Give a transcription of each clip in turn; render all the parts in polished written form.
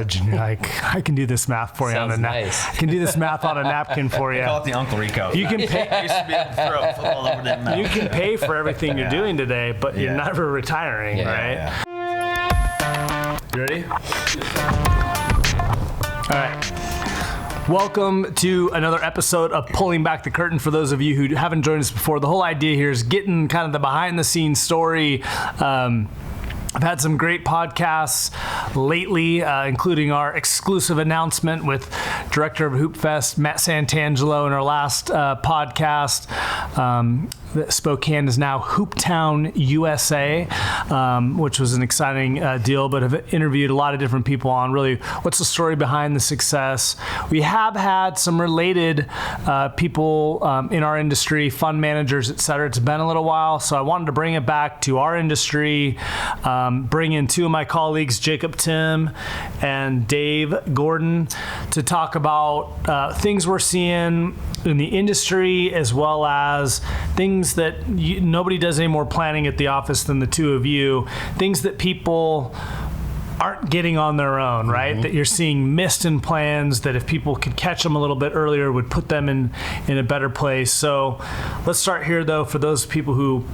college, and you're like, I can do this math for you on a nice. I can do this math on a napkin for you. Call it the Uncle Rico. You can pay. I used to be able to throw a football over that mouth. You can pay for everything you're doing today, but you're never retiring, right? Yeah. You ready? All right. Welcome to another episode of Pulling Back the Curtain. For those of you who haven't joined us before, the whole idea here is getting kind of the behind-the-scenes story. I've had some great podcasts lately, including our exclusive announcement with Director of Hoop Fest, Matt Santangelo, in our last podcast. Spokane is now Hooptown, USA, which was an exciting deal, but have interviewed a lot of different people on really what's the story behind the success. We have had some related people in our industry, fund managers, et cetera. It's been a little while, so I wanted to bring it back to our industry, bring in two of my colleagues, Timm and Dave Gordon, to talk about things we're seeing in the industry, as well as things that nobody does any more planning at the office than the two of you, things that people aren't getting on their own, right? Mm-hmm. That you're seeing missed in plans, that if people could catch them a little bit earlier would put them in a better place. So let's start here, though, for those people who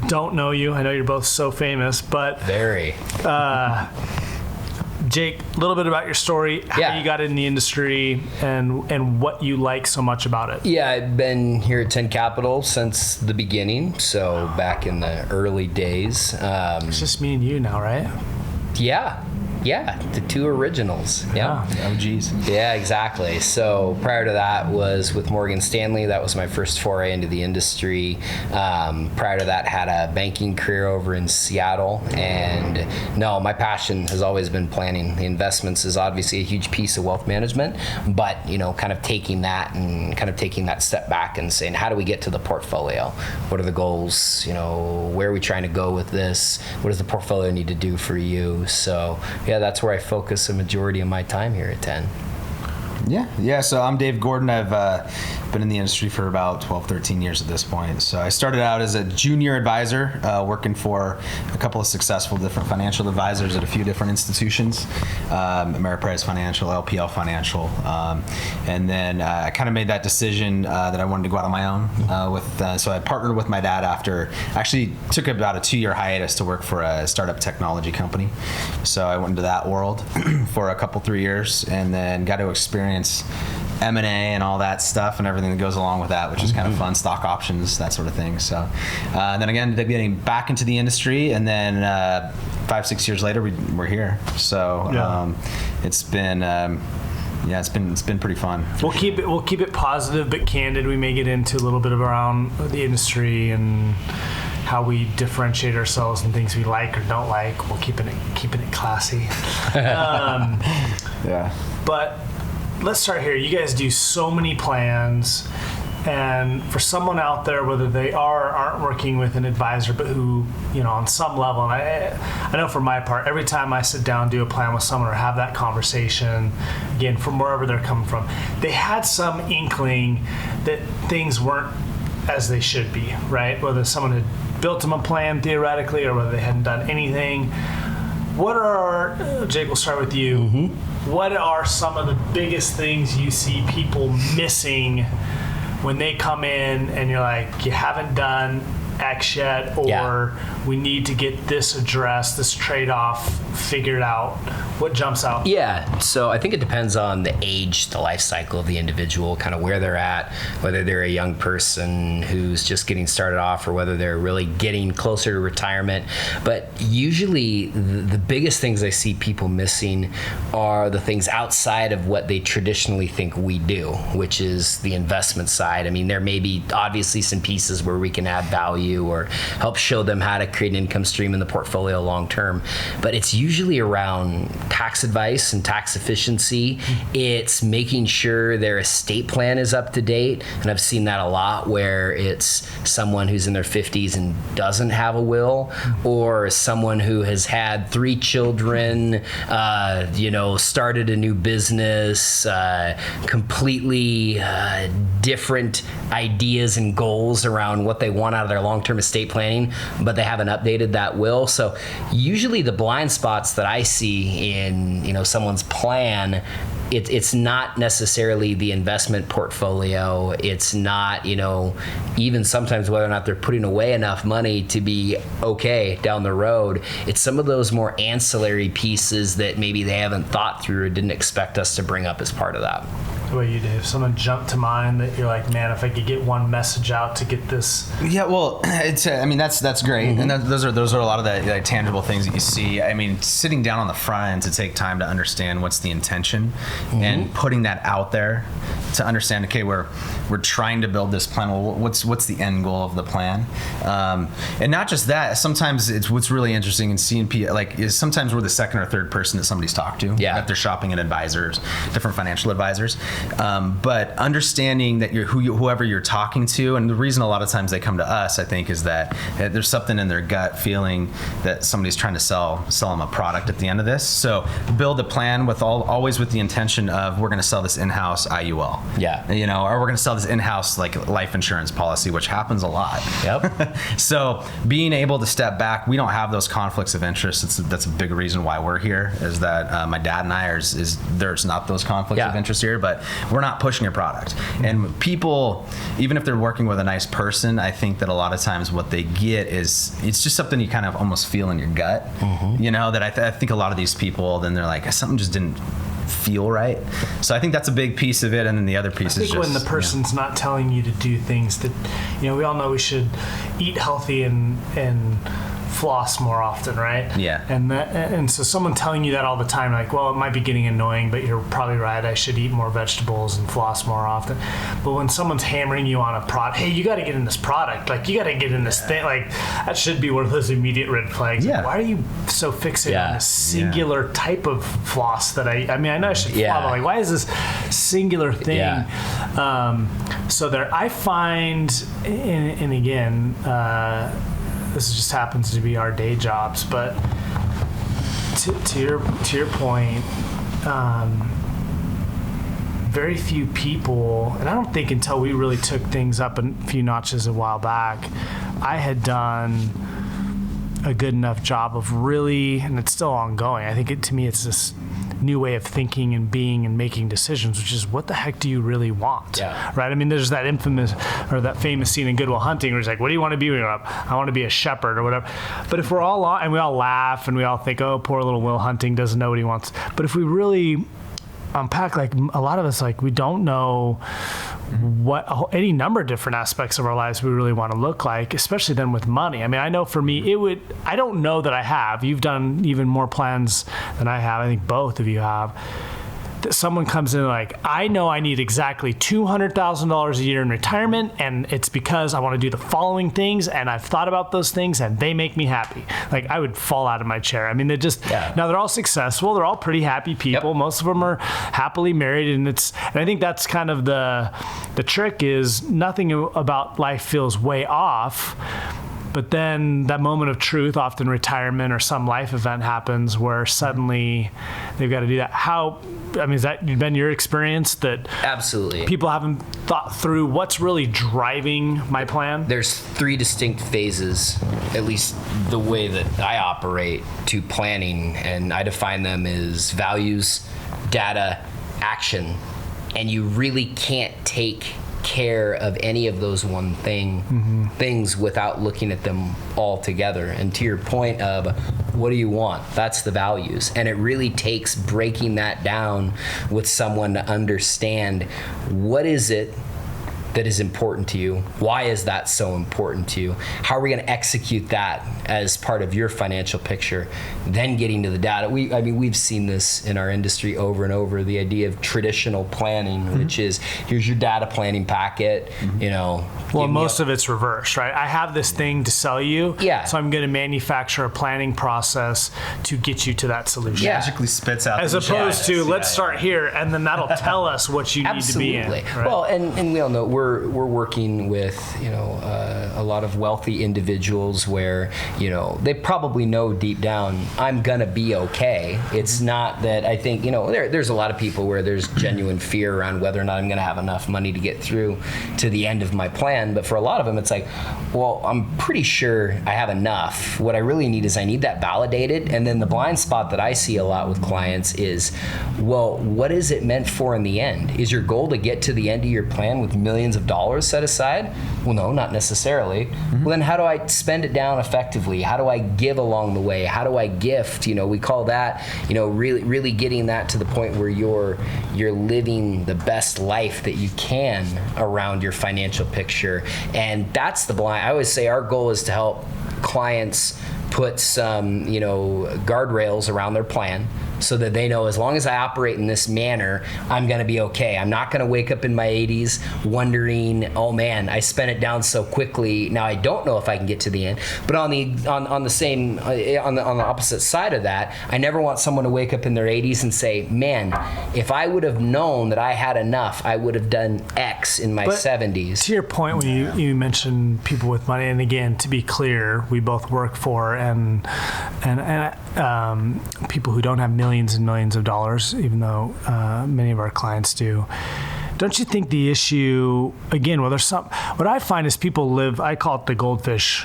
don't know you. I know you're both so famous, but very. Jake, a little bit about your story, how you got in the industry, and what you like so much about it. Yeah, I've been here at 10 Capital since the beginning, so back in the early days. It's just me and you now, right? Yeah, the two originals. Yeah. Oh, geez. Yeah, exactly. So prior to that was with Morgan Stanley. That was my first foray into the industry. Prior to that, had a banking career over in Seattle. And no, my passion has always been planning. The investments is obviously a huge piece of wealth management, but kind of taking that step back and saying, how do we get to the portfolio? What are the goals? Where are we trying to go with this? What does the portfolio need to do for you? So that's where I focus a majority of my time here at 10. Yeah. So I'm Dave Gordon. I've been in the industry for about 12, 13 years at this point. So I started out as a junior advisor, working for a couple of successful different financial advisors at a few different institutions, Ameriprise Financial, LPL Financial, and then I kind of made that decision that I wanted to go out on my own. So I partnered with my dad after, actually took about a 2-year hiatus to work for a startup technology company. So I went into that world for a couple, 3 years, and then got to experience M&A and all that stuff and everything that goes along with that, which is kind of fun, stock options, that sort of thing. So then again, getting back into the industry, and then 5-6 years later, we're here. So it's been it's been pretty fun. We'll keep it positive but candid. We may get into a little bit around the industry and how we differentiate ourselves and things we like or don't like. We'll keeping it classy. But let's start here. You guys do so many plans, and for someone out there, whether they are or aren't working with an advisor, but who, on some level, and I know for my part, every time I sit down, do a plan with someone or have that conversation, again, from wherever they're coming from, they had some inkling that things weren't as they should be, right? Whether someone had built them a plan theoretically or whether they hadn't done anything. What are, Jake, we'll start with you. Mm-hmm. What are some of the biggest things you see people missing when they come in and you're like, you haven't done X yet, or we need to get this addressed, this trade-off figured out? What jumps out? Yeah, so I think it depends on the age, the life cycle of the individual, kind of where they're at, whether they're a young person who's just getting started off or whether they're really getting closer to retirement. But usually the biggest things I see people missing are the things outside of what they traditionally think we do, which is the investment side. I mean, there may be obviously some pieces where we can add value or help show them how to create an income stream in the portfolio long term, but it's usually around tax advice and tax efficiency. It's making sure their estate plan is up to date, and I've seen that a lot where it's someone who's in their 50s and doesn't have a will, or someone who has had 3 children, started a new business, completely different ideas and goals around what they want out of their long-term estate planning, but they haven't updated that will. So usually the blind spots that I see in, someone's plan, it's not necessarily the investment portfolio. It's not, even sometimes whether or not they're putting away enough money to be okay down the road. It's some of those more ancillary pieces that maybe they haven't thought through or didn't expect us to bring up as part of that. What about you, Dave? Someone jumped to mind that you're like, man, if I could get one message out to get this. Yeah, well, that's great, and those are a lot of the tangible things that you see. I mean, sitting down on the front end to take time to understand what's the intention, and putting that out there to understand. Okay, we're trying to build this plan. Well, what's the end goal of the plan? And not just that. Sometimes it's what's really interesting in CNP. Is sometimes we're the second or third person that somebody's talked to. Yeah. If they're shopping at advisors, different financial advisors. But understanding that you're whoever you're talking to, and the reason a lot of times they come to us, I think, is that there's something in their gut feeling that somebody's trying to sell them a product at the end of this. So build a plan with always with the intention of we're going to sell this in-house IUL. Yeah. Or we're going to sell this in-house life insurance policy, which happens a lot. Yep. So being able to step back, we don't have those conflicts of interest. That's a big reason why we're here. Is that my dad and I there's not those conflicts of interest here, but we're not pushing a product. And people, even if they're working with a nice person, I think that a lot of times what they get is it's just something you kind of almost feel in your gut. That I think a lot of these people, then they're like, something just didn't feel right. So I think that's a big piece of it, and then the other piece is just when the person's not telling you to do things that, we all know we should eat healthy and floss more often, right? Yeah. And so someone telling you that all the time, like, well, it might be getting annoying, but you're probably right. I should eat more vegetables and floss more often. But when someone's hammering you on a product, hey, you got to get in this product. Like, you got to get in this thing. Like, that should be one of those immediate red flags. Yeah. Like, why are you so fixated on this singular type of floss that I know I should floss, but like, why is this singular thing? So I find, and again, this just happens to be our day jobs, but to your point, very few people, and I don't think until we really took things up a few notches a while back, I had done a good enough job of really, and it's still ongoing. I think to me it's this new way of thinking and being and making decisions, which is, what the heck do you really want? Right? I mean, there's that that famous scene in Good Will Hunting where he's like, what do you want to be when you're up? I want to be a shepherd or whatever. But if we're all and we all laugh and we all think, oh, poor little Will Hunting doesn't know what he wants. But if we really unpack, like, a lot of us, like, we don't know what any number of different aspects of our lives we really want to look like, especially then with money. I mean, I know for me, I don't know that I have. You've done even more plans than I have. I think both of you have. That someone comes in like, I know I need exactly $200,000 a year in retirement, and it's because I want to do the following things, and I've thought about those things, and they make me happy. Like, I would fall out of my chair. I mean, now they're all successful. They're all pretty happy people. Yep. Most of them are happily married, and I think that's kind of the trick is nothing about life feels way off. But then that moment of truth, often retirement or some life event happens where suddenly they've got to do that. Has that been your experience that absolutely people haven't thought through what's really driving my plan? There's 3 distinct phases, at least the way that I operate, to planning, and I define them as values, data, action, and you really can't take care of any of those things without looking at them all together. And to your point of what do you want, that's the values, and it really takes breaking that down with someone to understand what is it that is important to you, why is that so important to you, how are we going to execute that as part of your financial picture, then getting to the data. We've seen this in our industry over and over, the idea of traditional planning, which is, here's your data planning packet, Well, most of it's reversed, right? I have this thing to sell you, so I'm going to manufacture a planning process to get you to that solution. Magically spits out. As opposed to, let's start here, and then that'll tell us what you need to be in. Right? Well, and we all know we're working with, a lot of wealthy individuals where, they probably know deep down, I'm gonna be okay. It's not that I think, there's a lot of people where there's genuine fear around whether or not I'm gonna have enough money to get through to the end of my plan. But for a lot of them, it's like, well, I'm pretty sure I have enough. What I really need is I need that validated. And then the blind spot that I see a lot with clients is, well, what is it meant for in the end? Is your goal to get to the end of your plan with millions of dollars set aside? Well, no, not necessarily. Well, then how do I spend it down effectively? How do I give along the way? How do I gift? We call that, really getting that to the point where you're living the best life that you can around your financial picture. And that's the blind. I always say our goal is to help clients put some, guardrails around their plan so that they know as long as I operate in this manner, I'm going to be okay. I'm not going to wake up in my 80s wondering, oh man, I spent it down so quickly. Now I don't know if I can get to the end. But on the opposite side of that, I never want someone to wake up in their 80s and say, man, if I would have known that I had enough, I would have done X in my 70s. To your point, when you mentioned people with money, and again, to be clear, we both work for and people who don't have millions and millions of dollars, even though many of our clients do. Don't you think the issue, again, what I find is people live, I call it the goldfish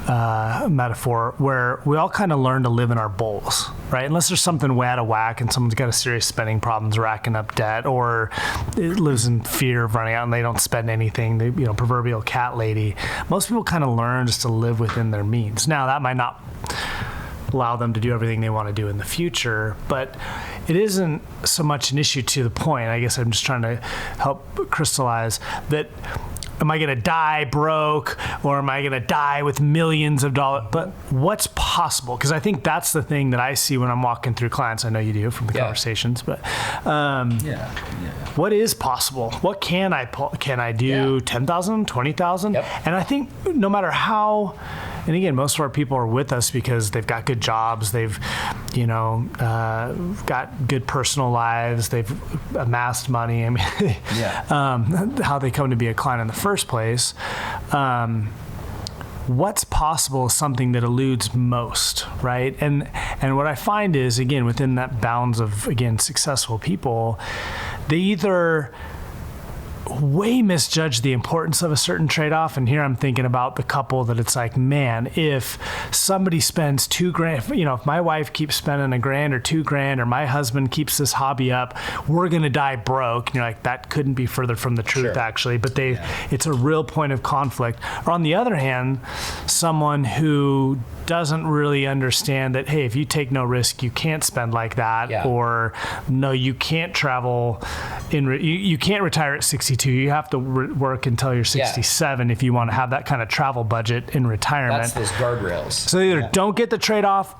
metaphor, where we all kind of learn to live in our bowls, right? Unless there's something way out of whack and someone's got a serious spending problems, racking up debt, or it lives in fear of running out and they don't spend anything, proverbial cat lady. Most people kind of learn just to live within their means. Now, that might not allow them to do everything they want to do in the future, but it isn't so much an issue to the point. I guess I'm just trying to help crystallize that. Am I going to die broke, or am I going to die with millions of dollars? But what's possible? Because I think that's the thing that I see when I'm walking through clients. I know you do from the conversations, but what is possible? What can I do? 10,000, 20,000? Yep. And I think no matter how, and again, most of our people are with us because they've got good jobs, they've, got good personal lives, they've amassed money. I mean, how they come to be a client in the first place. What's possible is something that eludes most, right? And what I find is, again, within that bounds of, again, successful people, they either way misjudge the importance of a certain trade-off. And here I'm thinking about the couple that it's like, man, if somebody spends $2,000, if my wife keeps spending $1,000 or $2,000, or my husband keeps this hobby up, we're going to die broke. And you're like, that couldn't be further from the truth, actually. But it's a real point of conflict. Or on the other hand, someone who doesn't really understand that, hey, if you take no risk, you can't spend like that, or no, you can't travel you can't retire at 62. You have to work until you're 67 if you want to have that kind of travel budget in retirement. That's those guardrails. So they either don't get the trade-off,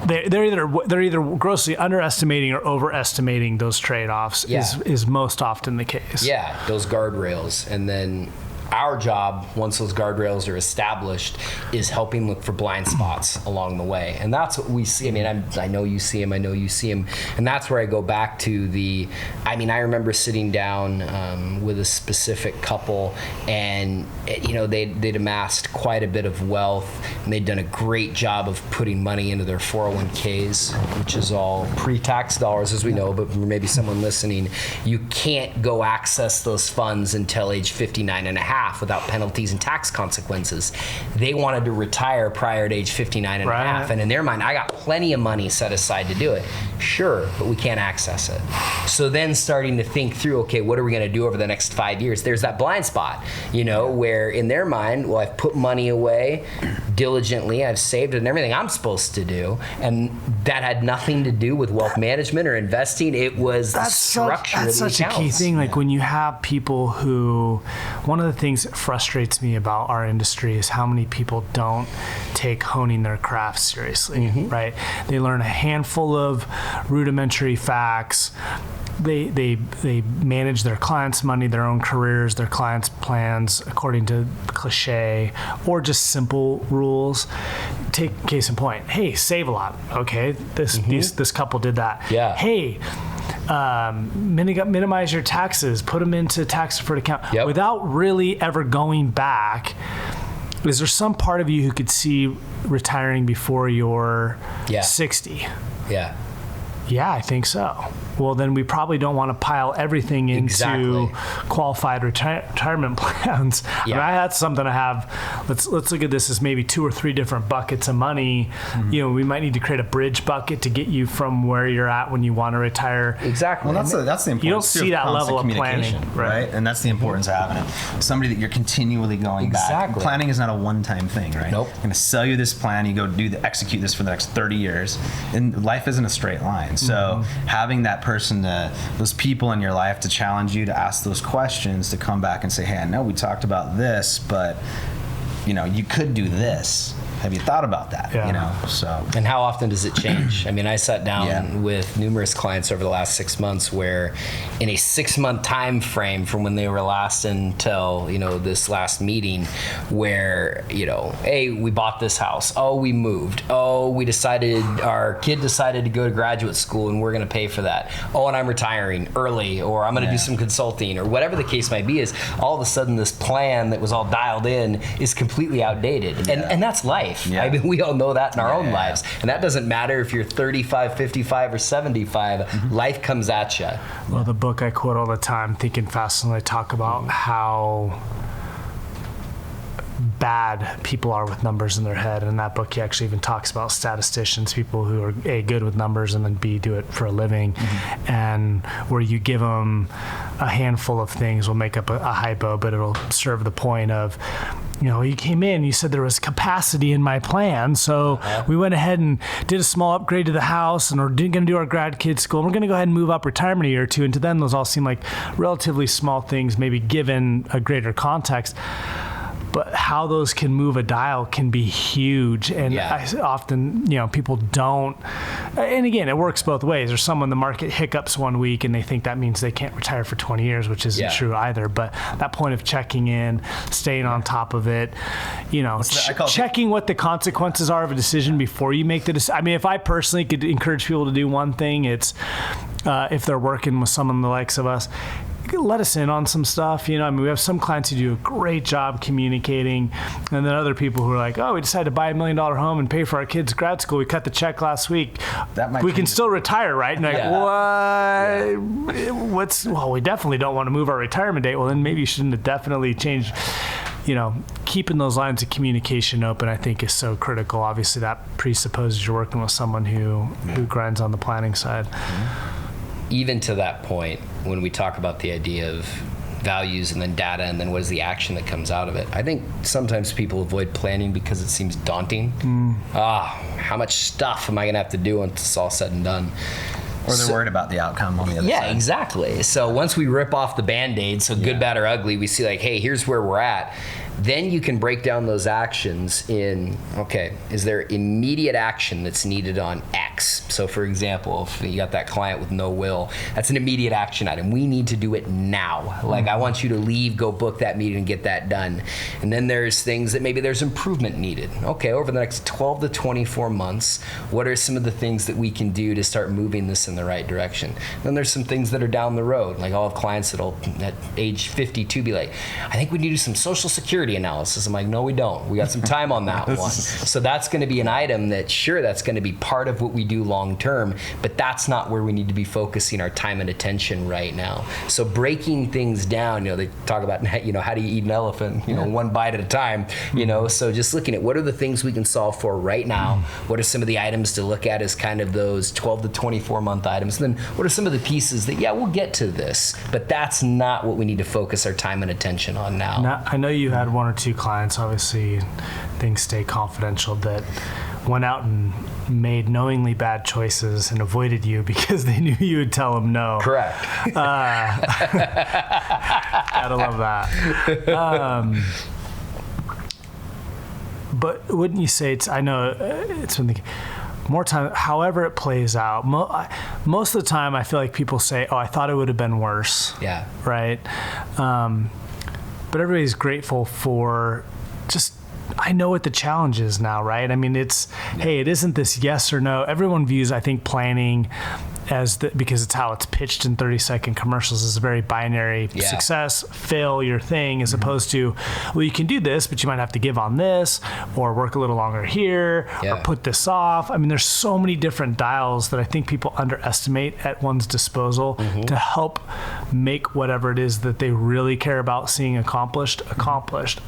they're either grossly underestimating or overestimating those trade-offs is most often the case. Yeah, those guardrails. And then our job, once those guardrails are established, is helping look for blind spots along the way. And that's what we see. I mean, I know you see them, And that's where I go back to I remember sitting down with a specific couple, and they'd amassed quite a bit of wealth, and they'd done a great job of putting money into their 401ks, which is all pre-tax dollars, as we know, but for maybe someone listening, you can't go access those funds until age 59 and a half without penalties and tax consequences. They wanted to retire prior to age 59 and a half, and in their mind, I got plenty of money set aside to do it. Sure, but we can't access it. So then starting to think through, okay, what are we going to do over the next 5 years? There's that blind spot, where in their mind, well, I've put money away diligently, I've saved it and everything I'm supposed to do, and that had nothing to do with wealth management or investing. It was the structure of the accounts. That's such a key thing. Like when you have people who, one of the things that frustrates me about our industry is how many people don't take honing their craft seriously, right? They learn a handful of rudimentary facts. They manage their clients' money, their own careers, their clients' plans according to cliche or just simple rules. Take case in point. Hey, save a lot. Okay, this couple did that. Yeah. Hey, minimize your taxes, put them into tax-deferred account without really ever going back. Is there some part of you who could see retiring before you're 60? Yeah. Yeah, I think so. Well, then we probably don't want to pile everything into qualified retirement plans. Yeah. I mean, that's something I have. Let's look at this as maybe 2 or 3 different buckets of money. You know, we might need to create a bridge bucket to get you from where you're at when you want to retire. Exactly. Well, that's the importance. You don't see that level of planning, right? And that's the importance of having somebody that you're continually going back. Planning is not a one-time thing, right? Nope. I'm going to sell you this plan. You go execute this for the next 30 years, and life isn't a straight line. So having that person, those people in your life to challenge you, to ask those questions, to come back and say, hey, I know we talked about this, but you know, you could do this. Have you thought about that? Yeah. You know, so. And how often does it change? I mean, I sat down with numerous clients over the last 6 months where in a 6-month time frame from when they were last until, you know, this last meeting where, you know, hey, we bought this house. Oh, we moved. Oh, our kid decided to go to graduate school and we're going to pay for that. Oh, and I'm retiring early, or I'm going to do some consulting, or whatever the case might be, is all of a sudden this plan that was all dialed in is completely outdated. And that's life. Yeah. I mean, we all know that in our own lives. And that doesn't matter if you're 35, 55, or 75. Life comes at you. Well, the book I quote all the time, Think and Fast, Slowly, talk about how bad people are with numbers in their head. And in that book, he actually even talks about statisticians, people who are A, good with numbers, and then B, do it for a living. And where you give them a handful of things will make up a hypo, but it'll serve the point of, you know, you came in, you said there was capacity in my plan, so we went ahead and did a small upgrade to the house, and we're going to do our grad kid school, and we're going to go ahead and move up retirement a year or two. And to them, those all seem like relatively small things, maybe given a greater context. But how those can move a dial can be huge. And I often, you know, people don't, and again, it works both ways. There's someone, the market hiccups one week and they think that means they can't retire for 20 years, which isn't true either. But that point of checking in, staying on top of it, you know, checking what the consequences are of a decision before you make the decision. I mean, if I personally could encourage people to do one thing, it's if they're working with someone the likes of us, let us in on some stuff. You know, I mean, we have some clients who do a great job communicating, and then other people who are like, oh, we decided to buy $1 million home and pay for our kids' grad school. We cut the check last week. We can still retire, right? And what? Well, we definitely don't want to move our retirement date. Well, then maybe you shouldn't have definitely changed. You know, keeping those lines of communication open, I think, is so critical. Obviously, that presupposes you're working with someone who grinds on the planning side. Even to that point, when we talk about the idea of values and then data and then what is the action that comes out of it, I think sometimes people avoid planning because it seems daunting. How much stuff am I going to have to do once it's all said and done? Or they're worried about the outcome on the other side. Yeah, exactly. So once we rip off the Band-Aid, so good, bad, or ugly, we see like, hey, here's where we're at. Then you can break down those actions in, okay, is there immediate action that's needed on X? So for example, if you got that client with no will, that's an immediate action item. We need to do it now. Like, I want you to leave, go book that meeting and get that done. And then there's things that maybe there's improvement needed. Okay, over the next 12 to 24 months, what are some of the things that we can do to start moving this in the right direction? Then there's some things that are down the road. Like, I'll have clients that'll, at age 52, be like, I think we need to do some Social Security analysis. I'm like, no, we don't. We got some time on that one. So that's going to be an item that, sure, that's going to be part of what we do long term, but that's not where we need to be focusing our time and attention right now. So breaking things down, you know, they talk about, you know, how do you eat an elephant, you know, one bite at a time, you know, so just looking at what are the things we can solve for right now, what are some of the items to look at as kind of those 12 to 24 month items, and then what are some of the pieces that, we'll get to this, but that's not what we need to focus our time and attention on now. Now, I know you had one or two clients, obviously things stay confidential, that went out and made knowingly bad choices and avoided you because they knew you would tell them no. Correct. Gotta love that. But wouldn't you say I know it's been more time, however it plays out, most of the time I feel like people say, oh, I thought it would have been worse. Yeah. Right? But everybody's grateful for just, I know what the challenge is now, right? I mean, hey, it isn't this yes or no. Everyone views, I think, planning because it's how it's pitched in 30-second commercials, is a very binary success, fail your thing, as opposed to, well, you can do this, but you might have to give on this, or work a little longer here, or put this off. I mean, there's so many different dials that I think people underestimate at one's disposal to help make whatever it is that they really care about seeing accomplished.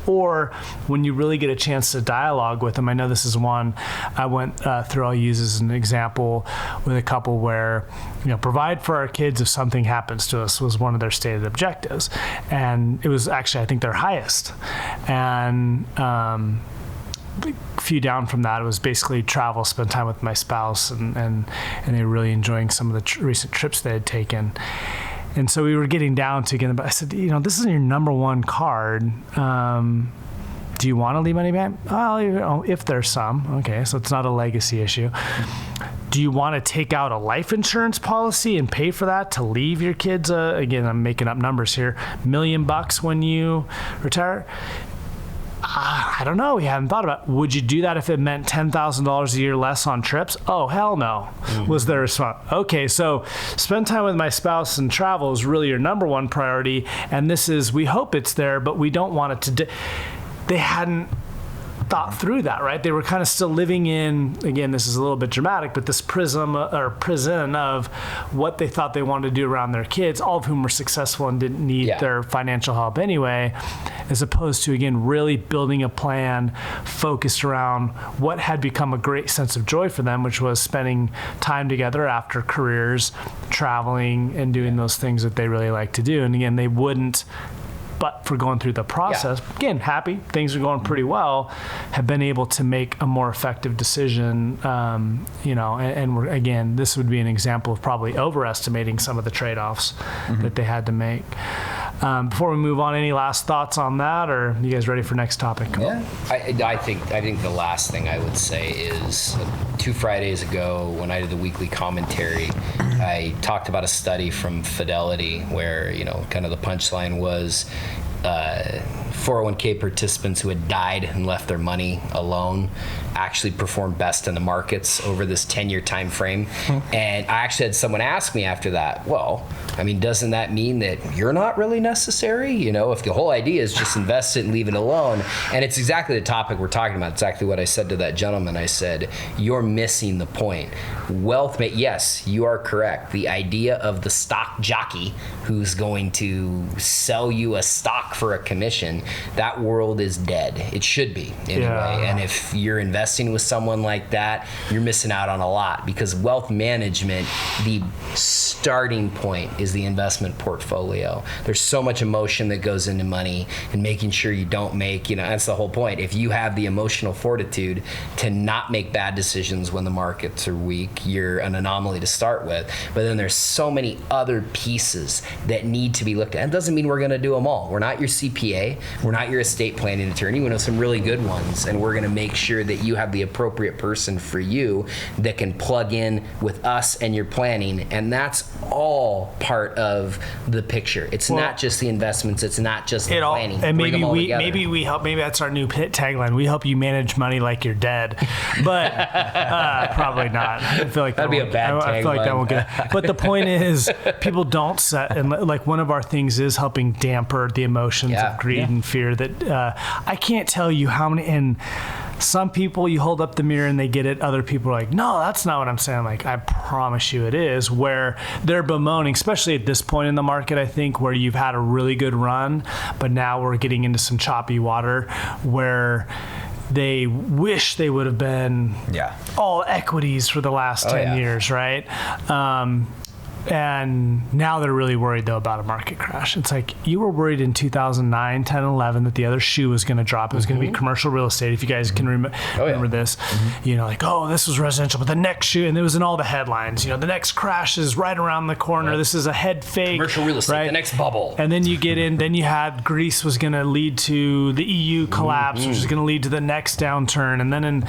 Or when you really get a chance to dialogue with them, I know this is one I went through, I'll use as an example with a couple where, provide for our kids if something happens to us was one of their stated objectives. And it was actually, I think, their highest. And a few down from that, it was basically travel, spend time with my spouse, and they were really enjoying some of the recent trips they had taken. And so we were getting down to again, but I said, this isn't your number one card. Do you want to leave money behind? Well, if there's some. Okay, so it's not a legacy issue. Do you want to take out a life insurance policy and pay for that to leave your kids, again, I'm making up numbers here, $1 million when you retire? I don't know. We haven't thought about it. Would you do that if it meant $10,000 a year less on trips? Oh, hell no, was their response. Okay, so spend time with my spouse and travel is really your number one priority. And this is, we hope it's there, but we don't want it to... They hadn't thought through that, right? They were kind of still living in, again, this is a little bit dramatic, but this prison of what they thought they wanted to do around their kids, all of whom were successful and didn't need their financial help anyway, as opposed to, again, really building a plan focused around what had become a great sense of joy for them, which was spending time together after careers, traveling and doing those things that they really like to do. And again, they wouldn't, but for going through the process, again, happy, things are going pretty well, have been able to make a more effective decision, and we're, again, this would be an example of probably overestimating some of the trade-offs that they had to make. Before we move on, any last thoughts on that, or are you guys ready for next topic? Yeah, I think the last thing I would say is 2 Fridays ago when I did the weekly commentary, I talked about a study from Fidelity where, kind of the punchline was 401k participants who had died and left their money alone actually performed best in the markets over this 10-year time frame. And I actually had someone ask me after that, well, I mean, doesn't that mean that you're not really necessary? If the whole idea is just invest it and leave it alone. And it's exactly the topic we're talking about. Exactly what I said to that gentleman. I said, you're missing the point. Yes, you are correct. The idea of the stock jockey who's going to sell you a stock for a commission, that world is dead. It should be anyway. And if you're investing with someone like that, you're missing out on a lot, because wealth management, the starting point is the investment portfolio. There's so much emotion that goes into money and making sure you don't make, that's the whole point. If you have the emotional fortitude to not make bad decisions when the markets are weak, you're an anomaly to start with. But then there's so many other pieces that need to be looked at. It doesn't mean we're going to do them all. We're not your CPA. We're not your estate planning attorney. We know some really good ones, and we're going to make sure that you have the appropriate person for you that can plug in with us and your planning. And that's all part of the picture. It's not just the investments. It's not just the planning. And maybe we help. Maybe that's our new tagline. We help you manage money like you're dead, but probably not. I feel like that'd be a bad tagline. I feel like that won't get it. But the point is, people don't set, and like one of our things is helping damper the emotions of greed and fear. That I can't tell you how many. And some people, you hold up the mirror and they get it. Other people are like, no, that's not what I'm saying. Like, I promise you it is. Where they're bemoaning, especially at this point in the market, I think, where you've had a really good run, but now we're getting into some choppy water where they wish they would have been all equities for the last 10 years, right? And now they're really worried, though, about a market crash. It's like, you were worried in 2009, 10, 11 that the other shoe was going to drop. It was going to be commercial real estate, if you guys can remember this. Like, oh, this was residential, but the next shoe, and it was in all the headlines, the next crash is right around the corner. This is a head fake. Commercial real estate, right? The next bubble. And then you get in, then you had Greece was going to lead to the EU collapse, which is going to lead to the next downturn. And then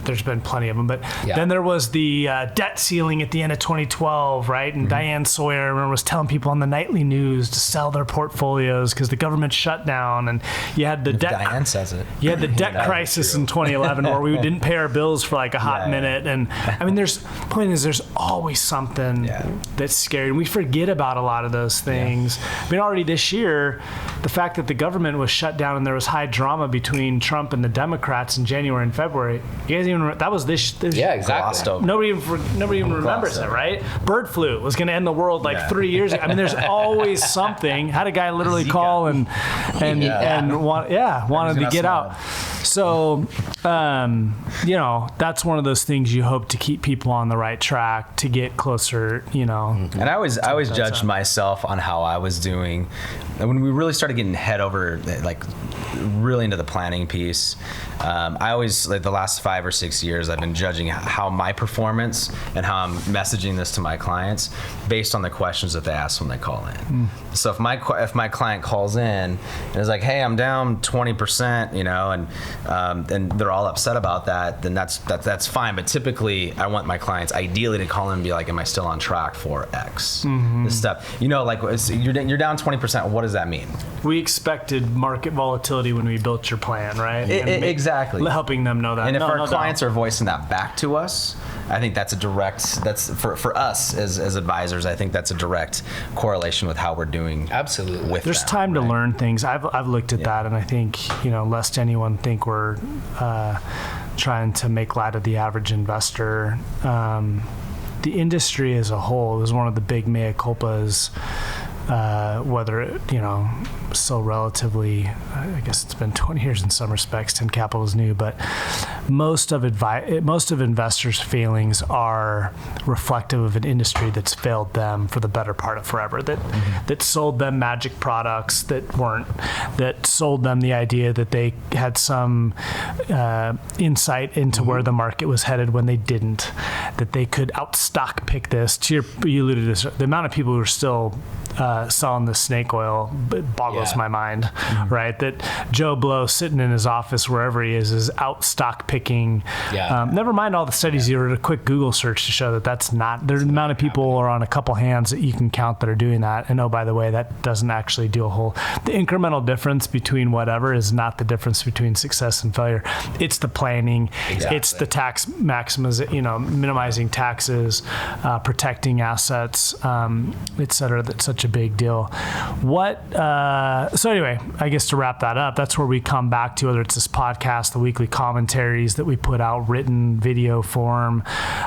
there's been plenty of them, but then there was the debt ceiling at the end of 2012, right? And and Diane Sawyer, I remember, was telling people on the nightly news to sell their portfolios because the government shut down, and you had the debt. Diane says it. You had the debt crisis in 2011 where we didn't pay our bills for like a hot minute, and I mean, there's always something that's scary, and we forget about a lot of those things. I mean, already this year, the fact that the government was shut down and there was high drama between Trump and the Democrats in January and February. You guys even that was this yeah, exactly. Nobody even remembers it, right? Bird flu was going to end the world like 3 years ago. I mean, there's always something. Had a guy literally call and wanted to get out. So, that's one of those things you hope to keep people on the right track to get closer, And I always judged myself on how I was doing. And when we really started getting head over, like really into the planning piece, I always, like the last 5 or 6 years, I've been judging how my performance and how I'm messaging this to my clients based on the questions that they ask when they call in. So if my client calls in and is like, hey, I'm down 20%, and they're all upset about that, then that's fine. But typically, I want my clients ideally to call in and be like, am I still on track for X? This stuff, like you're down 20%. What does that mean? We expected market volatility when we built your plan, right? Exactly. Helping them know that. And if our clients are voicing that back to us, I think that's for us as advisors, I think that's a direct correlation with how we're doing. Absolutely. There's time to learn things. I've looked at that, and I think, lest anyone think we're trying to make light of the average investor, the industry as a whole is one of the big mea culpas. Whether it, so relatively, I guess it's been 20 years in some respects, 10 Capital is new, but most of investors' failings are reflective of an industry that's failed them for the better part of forever, that sold them magic products that sold them the idea that they had some insight into where the market was headed when they didn't, that they could outstock pick this. You alluded to this, the amount of people who are still selling the snake oil boggles my mind, right? That Joe Blow sitting in his office wherever he is out stock picking. Never mind all the studies. You did a quick Google search to show that that's not. The amount of people are on a couple hands that you can count that are doing that. And by the way, that doesn't actually do a whole. The incremental difference between whatever is not the difference between success and failure. It's the planning. Exactly. It's the tax minimizing taxes, protecting assets, et cetera. That's such a big deal. So anyway, I guess to wrap that up, that's where we come back to, whether it's this podcast, the weekly commentaries that we put out, written video form,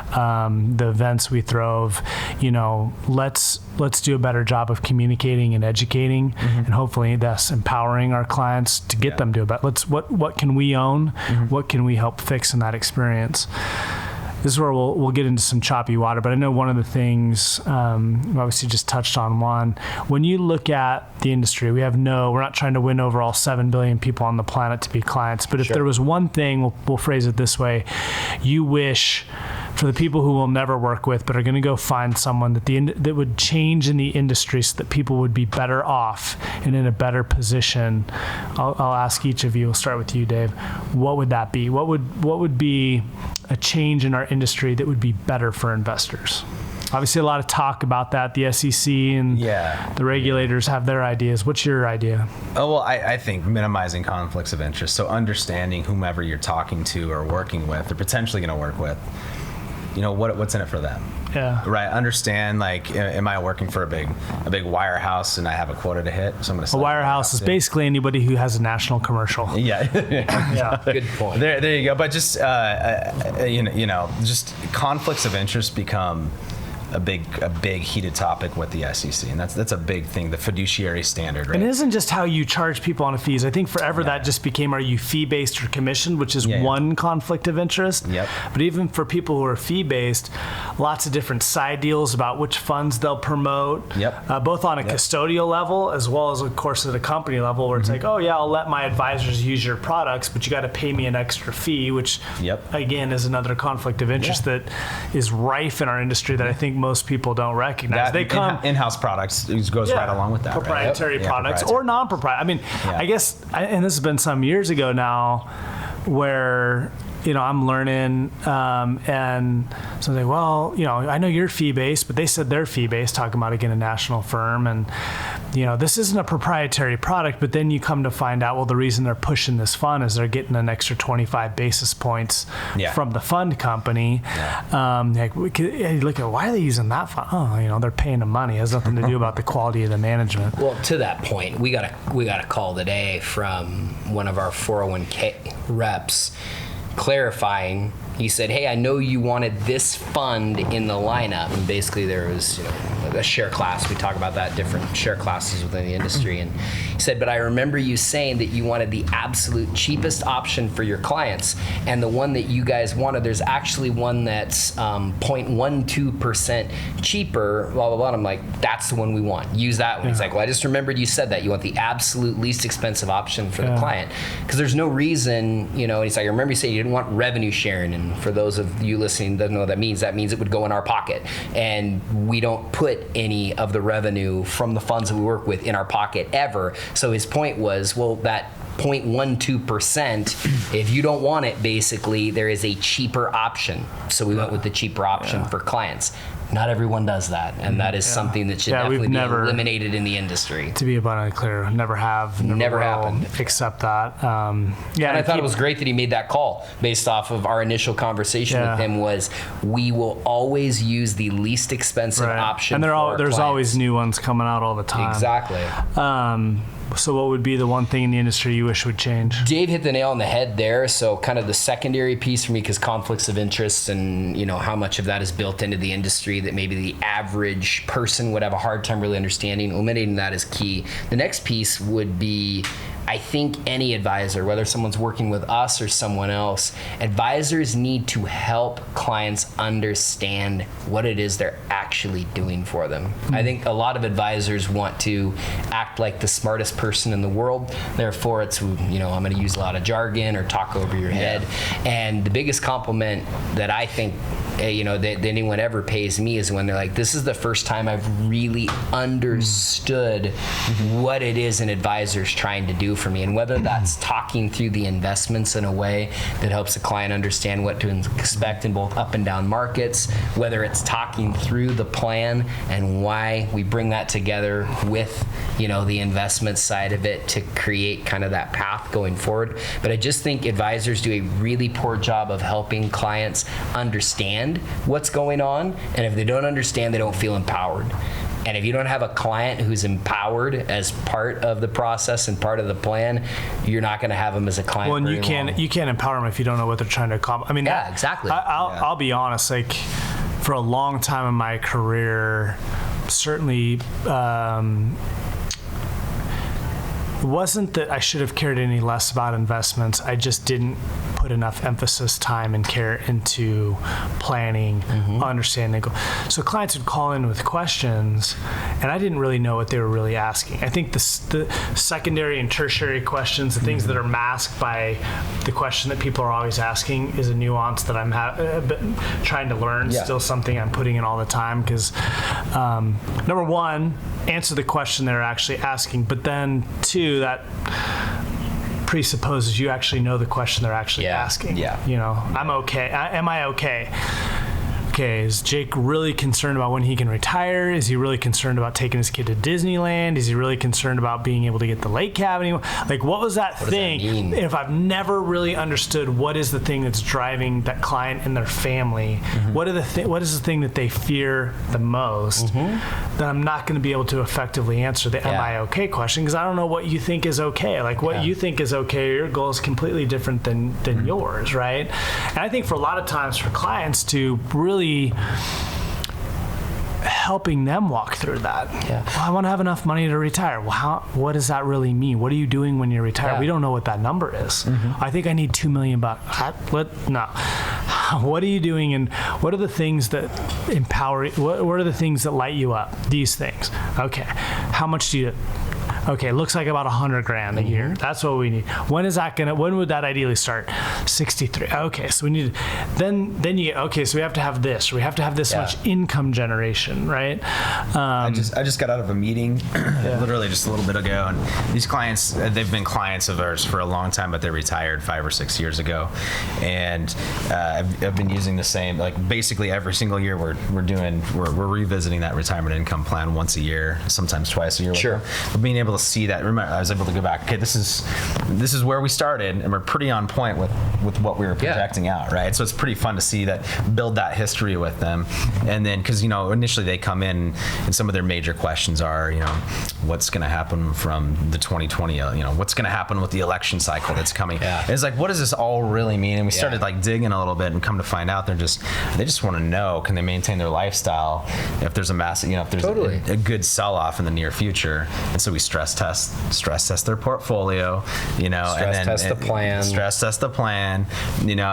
the events we throw of, let's do a better job of communicating and educating, and hopefully thus empowering our clients to get them to what can we own, what can we help fix in that experience. This is where we'll get into some choppy water, but I know one of the things, we obviously just touched on one. When you look at the industry, we're not trying to win over all 7 billion people on the planet to be clients, but if there was one thing, we'll phrase it this way, you wish for the people who will never work with, but are going to go find someone that would change in the industry so that people would be better off and in a better position. I'll ask each of you. We'll start with you, Dave. What would that be? What would be a change in our industry that would be better for investors? Obviously, a lot of talk about that. The SEC and the regulators have their ideas. What's your idea? Oh, well, I think minimizing conflicts of interest. So understanding whomever you're talking to or working with or potentially going to work with, what's in it for them. Yeah. Right. Understand, am I working for a big wirehouse and I have a quota to hit? So I'm going to. A wirehouse is basically anybody who has a national commercial. Yeah. Yeah. Good point. There you go. But just just conflicts of interest become a big heated topic with the SEC, and that's a big thing, the fiduciary standard, right? And it isn't just how you charge people on fees. I think forever that just became, are you fee-based or commissioned, which is one conflict of interest. Yep. But even for people who are fee-based, lots of different side deals about which funds they'll promote, both on a custodial level as well as, of course, at a company level where it's like, oh yeah, I'll let my advisors use your products, but you got to pay me an extra fee, which again is another conflict of interest that is rife in our industry that I think most people don't recognize. They come in-house products goes right along with that. Proprietary products or non-proprietary. I mean, I guess, and this has been some years ago now, where I'm learning, and so I'm like, well, I know you're fee-based, but they said they're fee-based, talking about, again, a national firm. And, this isn't a proprietary product, but then you come to find out, well, the reason they're pushing this fund is they're getting an extra 25 basis points from the fund company. Look at, why are they using that fund? Oh, they're paying them money. It has nothing to do about the quality of the management. Well, to that point, we got a call today from one of our 401k reps clarifying. He said, hey, I know you wanted this fund in the lineup. And basically there was a share class. We talk about that, different share classes within the industry. And he said, but I remember you saying that you wanted the absolute cheapest option for your clients. And the one that you guys wanted, there's actually one that's 0.12% cheaper, blah, blah, blah. And I'm like, that's the one we want. Use that one. He's like, well, I just remembered you said that. You want the absolute least expensive option for the client. Because there's no reason, and he's like, I remember you saying you didn't want revenue sharing. And for those of you listening that don't know what that means it would go in our pocket. And we don't put any of the revenue from the funds that we work with in our pocket ever. So his point was, well, that 0.12%, if you don't want it, basically, there is a cheaper option. So we went with the cheaper option for clients. Not everyone does that, and that is something that should definitely be eliminated in the industry. To be abundantly clear, never happened. Accept that. And I thought it was great that he made that call based off of our initial conversation with him. Was we will always use the least expensive option. And there's clients. always new ones coming out all the time. Exactly. So what would be the one thing in the industry you wish would change? Dave hit the nail on the head there. So kind of the secondary piece for me, because conflicts of interest and how much of that is built into the industry that maybe the average person would have a hard time really understanding. Eliminating that is key. The next piece would be, I think any advisor, whether someone's working with us or someone else, advisors need to help clients understand what it is they're actually doing for them. I think a lot of advisors want to act like the smartest person in the world. Therefore, it's, I'm going to use a lot of jargon or talk over your head. And the biggest compliment that I think that anyone ever pays me is when they're like, this is the first time I've really understood what it is an advisor's trying to do for me. And whether that's talking through the investments in a way that helps a client understand what to expect in both up and down markets, whether it's talking through the plan and why we bring that together with the investment side of it to create kind of that path going forward. But I just think advisors do a really poor job of helping clients understand what's going on, and if they don't understand, they don't feel empowered. And if you don't have a client who's empowered as part of the process and part of the plan, you're not going to have them as a client. Well, and you can't empower them if you don't know what they're trying to accomplish. I mean, exactly. I'll be honest. Like, for a long time in my career, certainly. It wasn't that I should have cared any less about investments. I just didn't put enough emphasis, time, and care into planning, understanding. So clients would call in with questions, and I didn't really know what they were really asking. I think the secondary and tertiary questions, the things that are masked by the question that people are always asking, is a nuance that I'm trying to learn. Still something I'm putting in all the time, because number one, answer the question they're actually asking, but then two, that presupposes you actually know the question they're actually asking. I'm okay. Am I okay? Okay, is Jake really concerned about when he can retire? Is he really concerned about taking his kid to Disneyland? Is he really concerned about being able to get the lake cabin? Like, what was that thing? If I've never really understood what is the thing that's driving that client and their family, what is the thing that they fear the most, then I'm not going to be able to effectively answer the am I okay question, because I don't know what you think is okay. Like, what you think is okay, your goal is completely different than yours, right? And I think for a lot of times for clients to really helping them walk through that. Well, I want to have enough money to retire. Well, what does that really mean? What are you doing when you retire? We don't know what that number is. I think I need $2 million. No. What are you doing, and what are the things that empower? What are the things that light you up? These things. Okay. How much do you? Okay, looks like about $100,000 a year. That's what we need. When would that ideally start? 63. Okay, so we need then you get, okay, so we have to have this, or we have to have this much income generation, right? I just got out of a meeting literally just a little bit ago, and these clients, they've been clients of ours for a long time, but they retired 5 or 6 years ago, and I've been using the same, like basically every single year we're revisiting that retirement income plan once a year, sometimes twice a year. Sure. But being able to see that, remember, I was able to go back. Okay, this is where we started, and we're pretty on point with what we were projecting out, right? So it's pretty fun to see that, build that history with them, and then because initially they come in, and some of their major questions are, what's going to happen from the 2020, what's going to happen with the election cycle that's coming. Yeah. And it's like, what does this all really mean? And we started like digging a little bit, and come to find out they just want to know, can they maintain their lifestyle if there's a massive, if there's a good sell-off in the near future. And so we stress test their portfolio, Stress test the plan.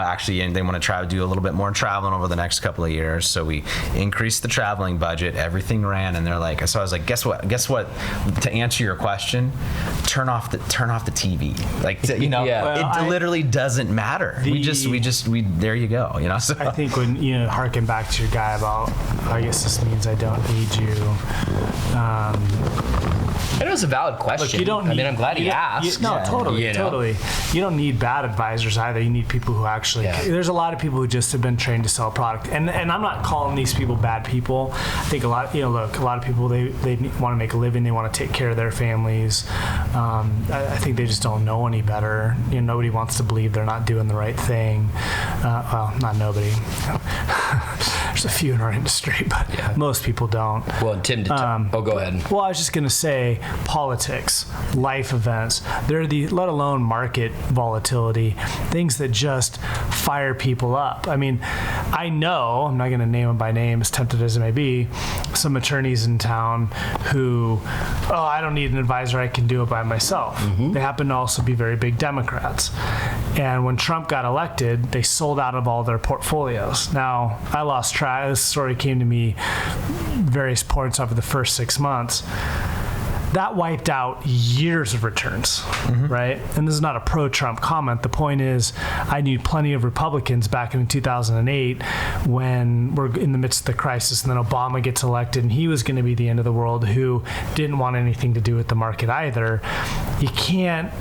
Actually, and they want to try to do a little bit more traveling over the next couple of years. So we increased the traveling budget. Everything ran, and they're like, so I was like, guess what? To answer your question, turn off the TV. Like, it literally doesn't matter. We there you go. So. I think when harken back to your guy about, I guess this means I don't need you. I know it's a valid question. Look, you don't need, I'm glad he asked. Totally. You don't need bad advisors either. You need people who actually. Yeah. There's a lot of people who just have been trained to sell a product, and I'm not calling these people bad people. I think a lot of people they want to make a living. They want to take care of their families. I think they just don't know any better. Nobody wants to believe they're not doing the right thing. Well, not nobody. There's a few in our industry, but most people don't. Well, Tim, go ahead. Well, I was just going to say politics, life events, let alone market volatility, things that just fire people up. I mean, I know, I'm not going to name them by name, as tempted as it may be, some attorneys in town who, I don't need an advisor, I can do it by myself. Mm-hmm. They happen to also be very big Democrats. And when Trump got elected, they sold out of all their portfolios. Now, I lost track. This story came to me various points over the first 6 months. That wiped out years of returns, right? And this is not a pro-Trump comment. The point is, I knew plenty of Republicans back in 2008 when we're in the midst of the crisis, and then Obama gets elected, and he was going to be the end of the world, who didn't want anything to do with the market either. You can't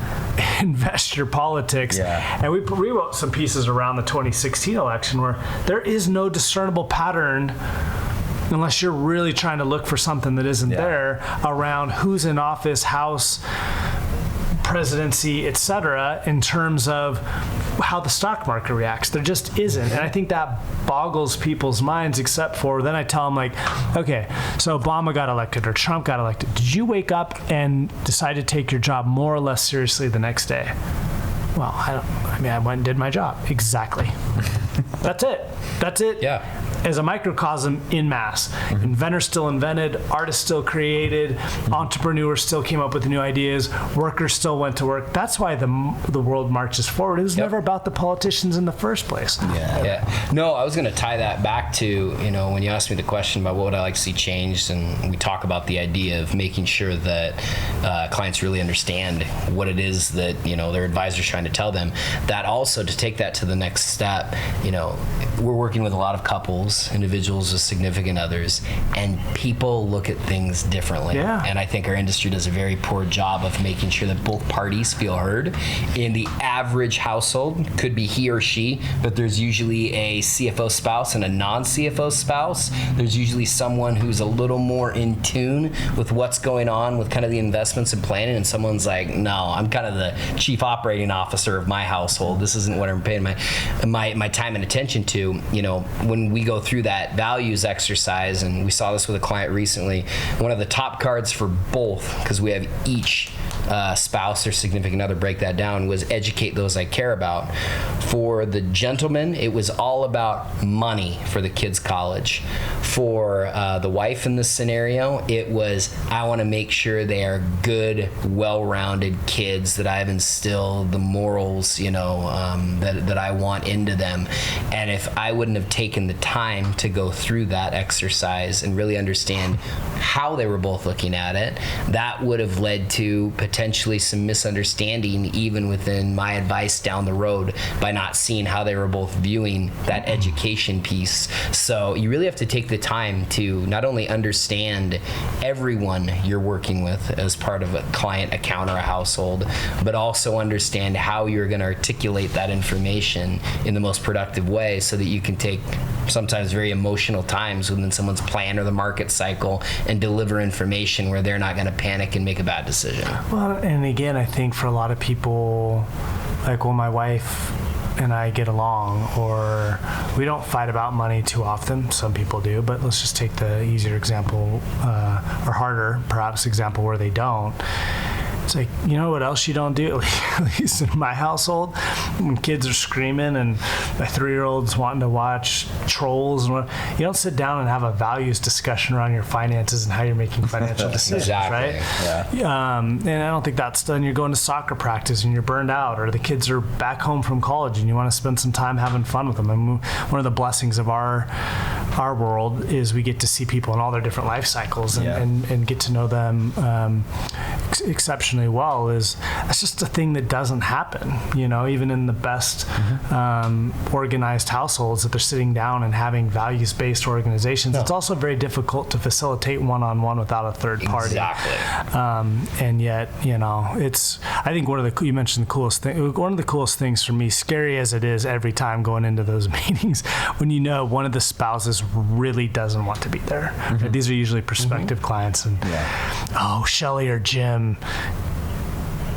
invest your politics. Yeah. And we rewrote some pieces around the 2016 election where there is no discernible pattern, unless you're really trying to look for something that isn't there, around who's in office, House, presidency, etc., in terms of how the stock market reacts. There just isn't. And I think that boggles people's minds, except for then I tell them, like, okay, so Obama got elected or Trump got elected. Did you wake up and decide to take your job more or less seriously the next day? Well, I went and did my job. Exactly. That's it. Yeah. As a microcosm in mass. Mm-hmm. Inventors still invented, artists still created, entrepreneurs still came up with new ideas, workers still went to work. That's why the world marches forward. It was never about the politicians in the first place. Yeah. No, I was going to tie that back to, when you asked me the question about what would I like to see changed, and we talk about the idea of making sure that clients really understand what it is that, their advisor's trying to tell them. That also, to take that to the next step, we're working with a lot of couples, individuals with significant others, and people look at things differently. Yeah. And I think our industry does a very poor job of making sure that both parties feel heard. In the average household, could be he or she, but there's usually a CFO spouse and a non-CFO spouse. There's usually someone who's a little more in tune with what's going on with kind of the investments and planning, and someone's like, no, I'm kind of the chief operating officer of my household. This isn't what I'm paying my time and attention to. When we go through that values exercise, and we saw this with a client recently, one of the top cards for both, because we have each spouse or significant other break that down, was educate those I care about. For the gentleman, it was all about money for the kids' college. For the wife in this scenario, it was, I want to make sure they are good, well-rounded kids, that I've instilled the morals, that I want into them. And if I wouldn't have taken the time to go through that exercise and really understand how they were both looking at it, that would have led to potentially potentially some misunderstanding even within my advice down the road by not seeing how they were both viewing that education piece. So you really have to take the time to not only understand everyone you're working with as part of a client account or a household, but also understand how you're going to articulate that information in the most productive way so that you can take sometimes very emotional times within someone's plan or the market cycle and deliver information where they're not going to panic and make a bad decision. Well, and again, I think for a lot of people, like, well, my wife and I get along, or we don't fight about money too often. Some people do, but let's just take the easier example, or harder, perhaps, example where they don't. It's like, you know what else you don't do? At least in my household, when kids are screaming and my 3-year-old's wanting to watch Trolls, and you don't sit down and have a values discussion around your finances and how you're making financial decisions, Exactly. right? Yeah. And I don't think that's done. You're going to soccer practice and you're burned out, or the kids are back home from college and you want to spend some time having fun with them. And one of the blessings of our world is we get to see people in all their different life cycles and get to know them exceptionally well. That's just a thing that doesn't happen, even in the best organized households, that they're sitting down and having values-based organizations. It's also very difficult to facilitate one-on-one without a third party. Exactly. And yet, I think you mentioned the coolest thing. One of the coolest things for me, scary as it is every time going into those meetings, when one of the spouses really doesn't want to be there. Mm-hmm. These are usually prospective clients, and Shelly or Jim,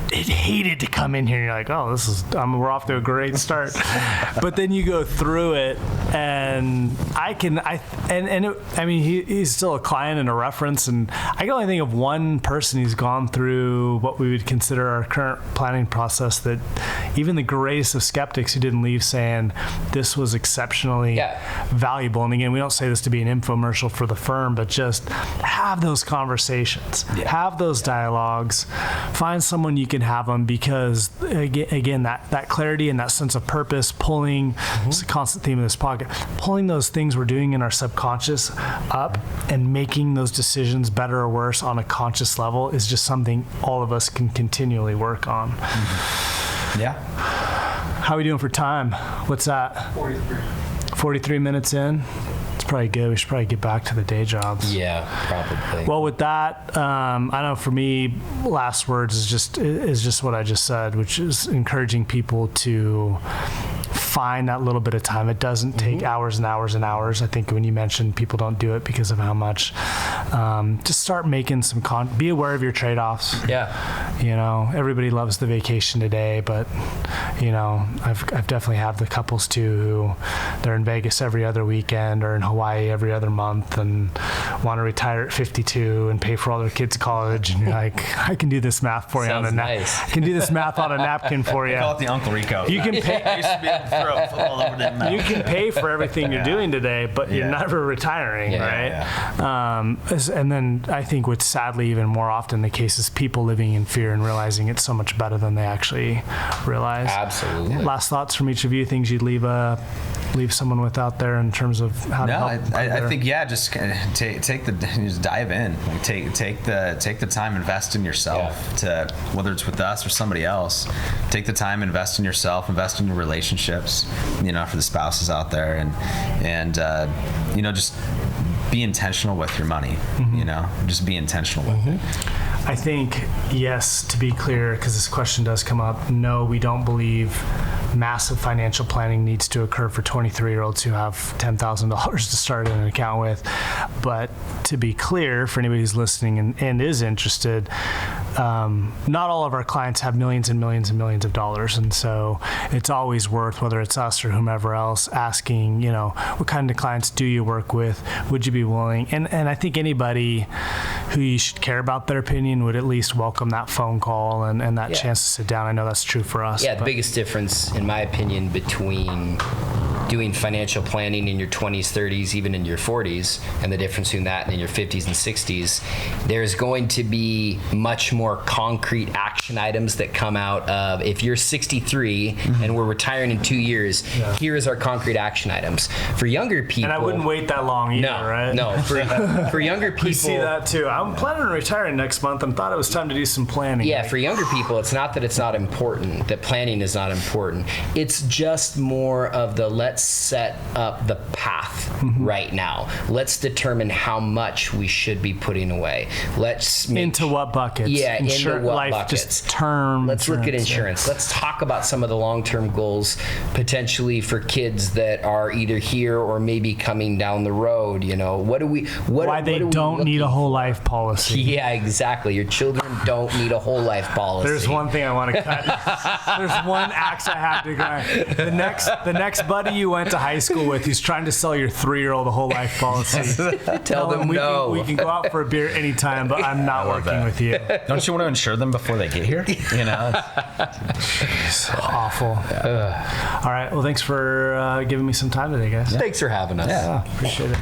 it hated to come in here and you're like, oh, we're off to a great start. But then you go through it, and he's still a client and a reference, and I can only think of one person who's gone through what we would consider our current planning process that even the greatest of skeptics who didn't leave saying this was exceptionally valuable. And again, we don't say this to be an infomercial for the firm, but just have those conversations, have those dialogues, find someone you can have them, because again that clarity and that sense of purpose, pulling, it's a constant theme of this podcast, pulling those things we're doing in our subconscious up and making those decisions better or worse on a conscious level is just something all of us can continually work on. How are we doing for time? What's that? 43 minutes in. It's probably good. We should probably get back to the day jobs. Yeah, probably. Well, with that, I know for me, last words is just what I just said, which is encouraging people to find that little bit of time. It doesn't take hours and hours and hours. I think when you mentioned people don't do it because of how much, just start making some be aware of your trade-offs. Everybody loves the vacation today, but I've definitely had the couples too who they're in Vegas every other weekend or in Hawaii every other month and want to retire at 52 and pay for all their kids' college, and you're like, I can do this math for you. I can do this math on a napkin for you. Call it the Uncle Rico. You can pay. I used to be able to throw a football over that mountain. You can pay for everything you're doing today, but you're never retiring, right? And then I think what's sadly even more often the case is people living in fear and realizing it's so much better than they actually realize. Absolutely. Last thoughts from each of you, things you'd leave someone with out there in terms of how to help? I think just just dive in. Like take the time, invest in yourself. To whether it's with us or somebody else, take the time, invest in yourself, invest in your relationships. For the spouses out there, and just be intentional with your money. Just be intentional with it. I think, yes, to be clear, because this question does come up, no, we don't believe massive financial planning needs to occur for 23-year-olds who have $10,000 to start an account with. But to be clear, for anybody who's listening and is interested, not all of our clients have millions and millions and millions of dollars. And so it's always worth, whether it's us or whomever else, asking, what kind of clients do you work with? Would you be willing? And I think anybody who you should care about their opinion would at least welcome that phone call and that chance to sit down. I know that's true for us. The biggest difference, in my opinion, between doing financial planning in your 20s, 30s, even in your 40s, and the difference between that and in your 50s and 60s, there's going to be much more concrete action items that come out of, if you're 63 and we're retiring in 2 years, here is our concrete action items. For younger people... And I wouldn't wait that long either, right? No, for younger people... We see that too. I'm planning on retiring next month and thought it was time to do some planning. Yeah, for younger people, it's not that it's not important, that planning is not important. It's just more of the let's set up the path right now. Let's determine how much we should be putting away. Let's into what buckets? Yeah, into what life, buckets. Just term. Let's look at insurance. Let's talk about some of the long-term goals potentially for kids that are either here or maybe coming down the road. You know, why they don't need a whole life policy. Yeah, exactly. Your children don't need a whole life policy. There's one thing I want to cut. There's one axe I have to cut. The next buddy you went to high school with, who's trying to sell your 3-year-old a whole life policy. Tell them no. We can go out for a beer anytime, but I'm not working with you. Don't you want to insure them before they get here? You know, it's awful. All right. Well, thanks for giving me some time today, guys. Thanks for having us. Yeah, appreciate it.